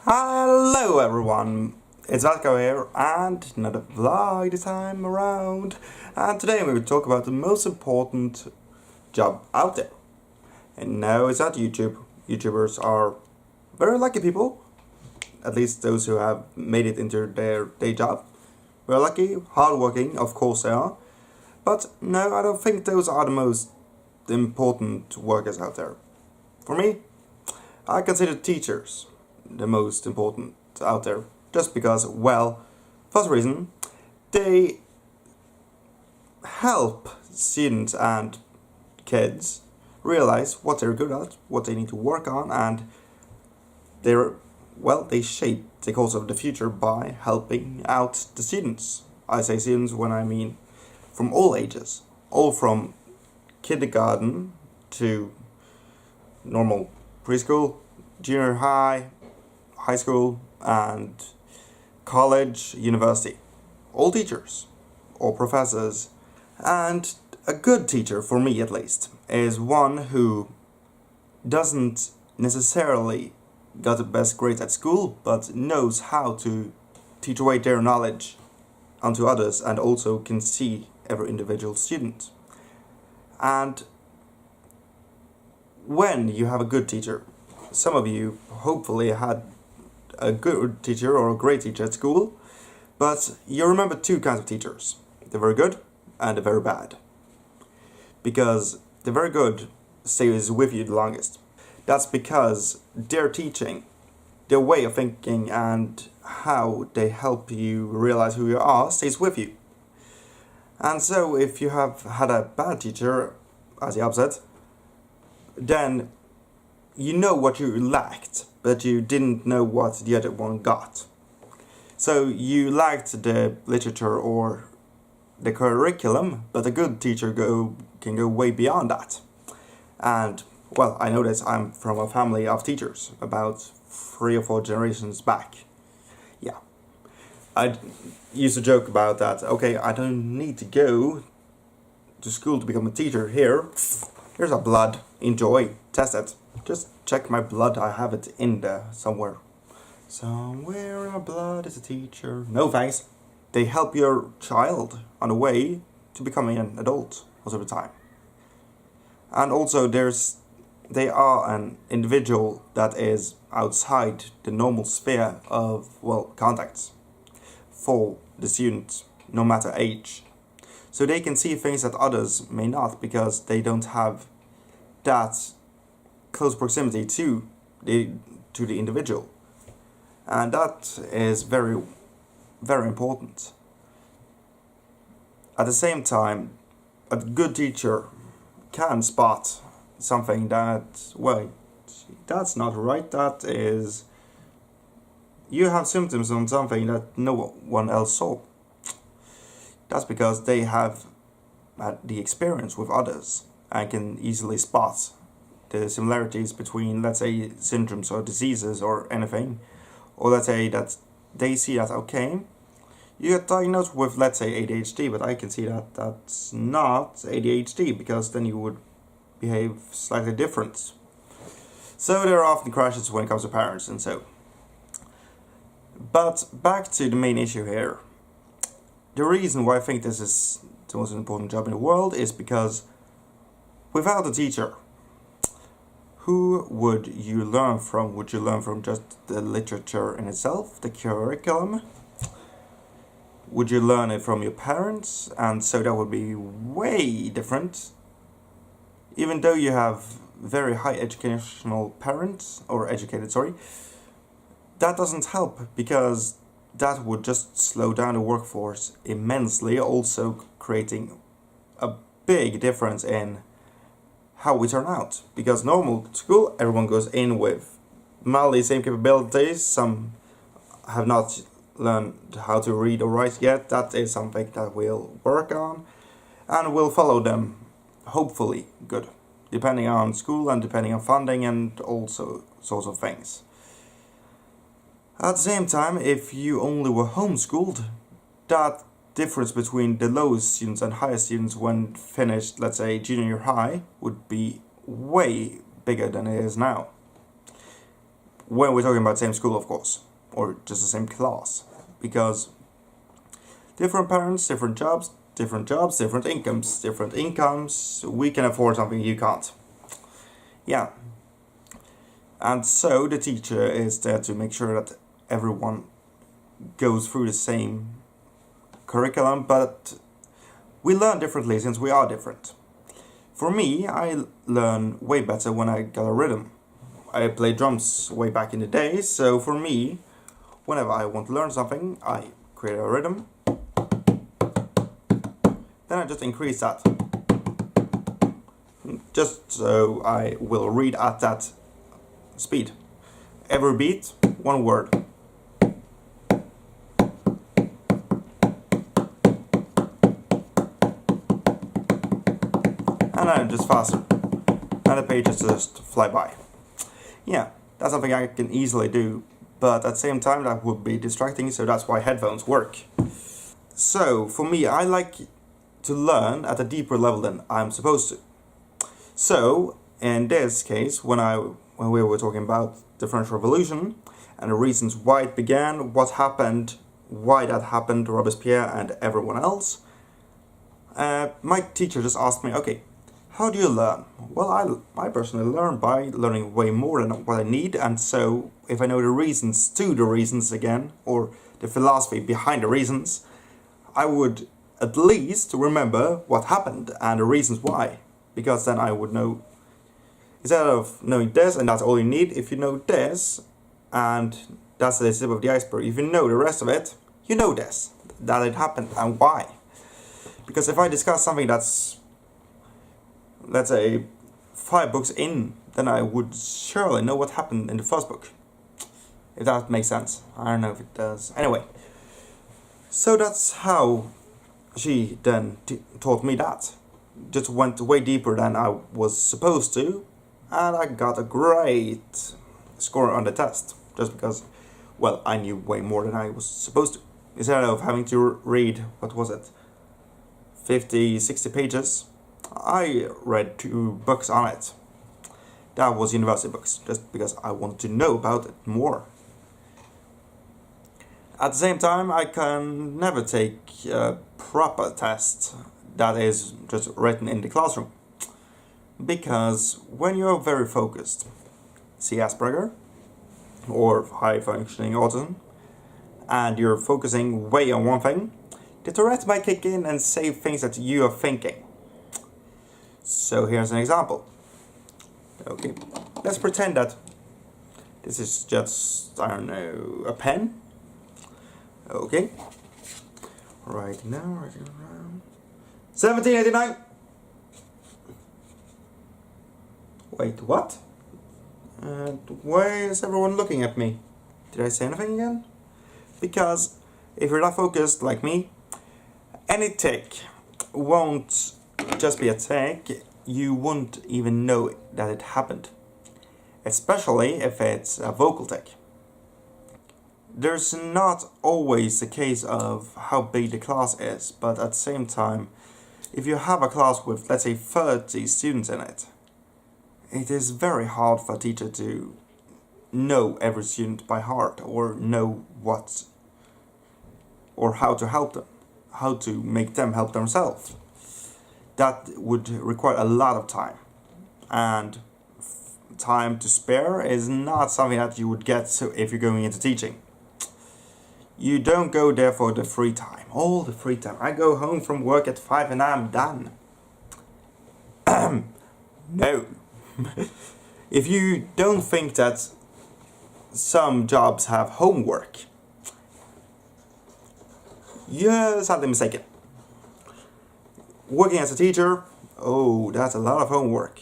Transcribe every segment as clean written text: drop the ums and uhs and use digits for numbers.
Hello everyone, it's Valko here and another vlog this time around, and today we will talk about the most important job out there. And now it's not YouTube. YouTubers are very lucky people, at least those who have made it into their day job. We're lucky, hardworking, of course they are, but no, I don't think those are the most important workers out there. For me, I consider teachers the most important out there, just because, well, first reason, they help students and kids realize what they're good at, what they need to work on, and they shape the course of the future by helping out the students. I say students when I mean from all ages, all from kindergarten to normal preschool, junior high, high school, and college, university. All teachers, all professors, and a good teacher, for me at least, is one who doesn't necessarily got the best grades at school, but knows how to teach away their knowledge onto others and also can see every individual student. And when you have a good teacher, some of you hopefully had a good teacher or a great teacher at school, but you remember two kinds of teachers: the very good and the very bad. Because the very good stays with you the longest. That's because their teaching, their way of thinking, and how they help you realize who you are stays with you. And so if you have had a bad teacher, as the opposite, then you know what you lacked, but you didn't know what the other one got. So you lacked the literature or the curriculum, but a good teacher can go way beyond that. And, well, I know this, I'm from a family of teachers, about 3 or 4 generations back. Yeah. I used to joke about that. Okay, I don't need to go to school to become a teacher here. Here's a blood. Enjoy. Test it. Just check my blood. I have it in there somewhere. Somewhere in my blood is a teacher. No thanks. They help your child on the way to becoming an adult most of the time. And also they are an individual that is outside the normal sphere of, well, contacts for the student, no matter age. So they can see things that others may not, because they don't have that close proximity to the individual. And that is very, very important. At the same time, a good teacher can spot something that, well, that's not right, that is, you have symptoms on something that no one else saw. That's because they have had the experience with others and can easily spot the similarities between, let's say, syndromes or diseases or anything. Or let's say that they see that, okay, you get diagnosed with, let's say, ADHD, but I can see that that's not ADHD, because then you would behave slightly different. So there are often crashes when it comes to parents and so. But back to the main issue here. The reason why I think this is the most important job in the world is because without a teacher, who would you learn from? Would you learn from just the literature in itself, the curriculum? Would you learn it from your parents? And so that would be way different. Even though you have very high educational parents, or educated, sorry, that doesn't help, because that would just slow down the workforce immensely, also creating a big difference in how we turn out. Because normal school, everyone goes in with mildly same capabilities. Some have not learned how to read or write yet. That is something that we'll work on, and we'll follow them, hopefully good, depending on school and depending on funding and also sorts of things. At the same time, if you only were homeschooled, that difference between the lowest students and highest students when finished, let's say, junior high, would be way bigger than it is now. when we're talking about same school, of course, or just the same class, because different parents, different jobs, different incomes, we can afford something you can't. Yeah. And so the teacher is there to make sure that everyone goes through the same curriculum, but we learn differently since we are different. For me, I learn way better when I got a rhythm. I played drums way back in the day, so for me, whenever I want to learn something, I create a rhythm. Then I just increase that. Just so I will read at that speed. Every beat, one word. And then just faster. And the pages just fly by. Yeah, that's something I can easily do, but at the same time that would be distracting, so that's why headphones work. So, for me, I like to learn at a deeper level than I'm supposed to. So, in this case, when we were talking about the French Revolution, and the reasons why it began, what happened, why that happened to Robespierre and everyone else, my teacher just asked me, okay, how do you learn? Well, I personally learn by learning way more than what I need, and so if I know the reasons to the reasons again, or the philosophy behind the reasons, I would at least remember what happened and the reasons why, because then I would know, instead of knowing this and that's all you need, if you know this, and that's the tip of the iceberg, if you know the rest of it, you know this, that it happened and why. Because if I discuss something that's, let's say, 5 books in, then I would surely know what happened in the first book. If that makes sense. I don't know if it does. Anyway. So that's how she then taught me that. Just went way deeper than I was supposed to. And I got a great score on the test. Just because, well, I knew way more than I was supposed to. Instead of having to read, what was it, 50, 60 pages, I read 2 books on it. That was university books, just because I wanted to know about it more. At the same time, I can never take a proper test that is just written in the classroom. Because when you're very focused, see Asperger, or high-functioning autism, and you're focusing way on one thing, the Tourette might kick in and say things that you are thinking. So here's an example. Okay, let's pretend that this is just, I don't know, a pen. Okay, right now, 1789. Wait, what? And why is everyone looking at me? Did I say anything again? Because if you're not focused like me, any tick won't just be a tick, you won't even know that it happened. Especially if it's a vocal tick. There's not always a case of how big the class is, but at the same time, if you have a class with, let's say, 30 students in it, it is very hard for a teacher to know every student by heart, or know what, or how to help them, how to make them help themselves. That would require a lot of time, and time to spare is not something that you would get if you're going into teaching. You don't go there for the free time, all the free time. I go home from work at 5 and I'm done. No. If you don't think that some jobs have homework, you're sadly mistaken. Working as a teacher, oh, that's a lot of homework.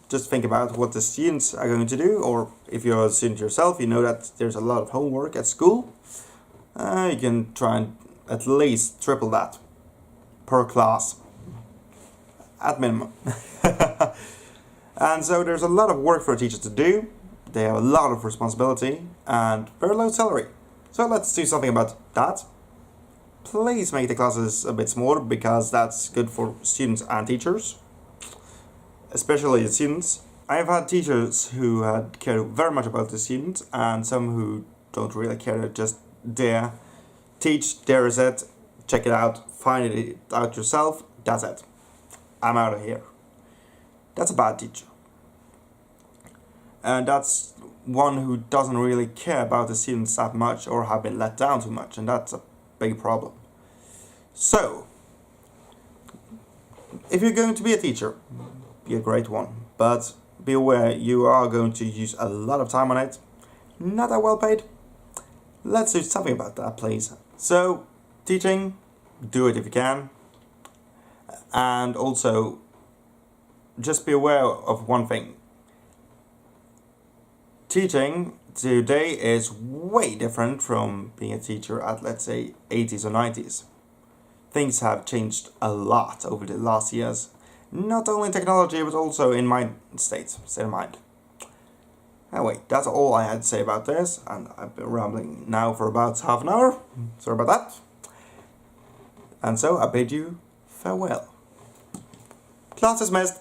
Just think about what the students are going to do, or if you're a student yourself, you know that there's a lot of homework at school. You can try and at least triple that per class, at minimum. And so there's a lot of work for a teacher to do. They have a lot of responsibility and very low salary. So let's do something about that. Please make the classes a bit smaller, because that's good for students and teachers. Especially the students. I've had teachers who had cared very much about the students, and some who don't really care, just dare teach, there is it, check it out, find it out yourself, that's it. I'm out of here. That's a bad teacher. And that's one who doesn't really care about the students that much or have been let down too much, and that's a big problem. So, if you're going to be a teacher, be a great one, but be aware you are going to use a lot of time on it, not that well paid. Let's do something about that, please. So, teaching, do it if you can, and also just be aware of one thing. Teaching today is way different from being a teacher at, let's say, 80s or 90s. Things have changed a lot over the last years, not only in technology but also in mind state of mind. Anyway, that's all I had to say about this, and I've been rambling now for about half an hour. Sorry about that. And so I bid you farewell. Class dismissed.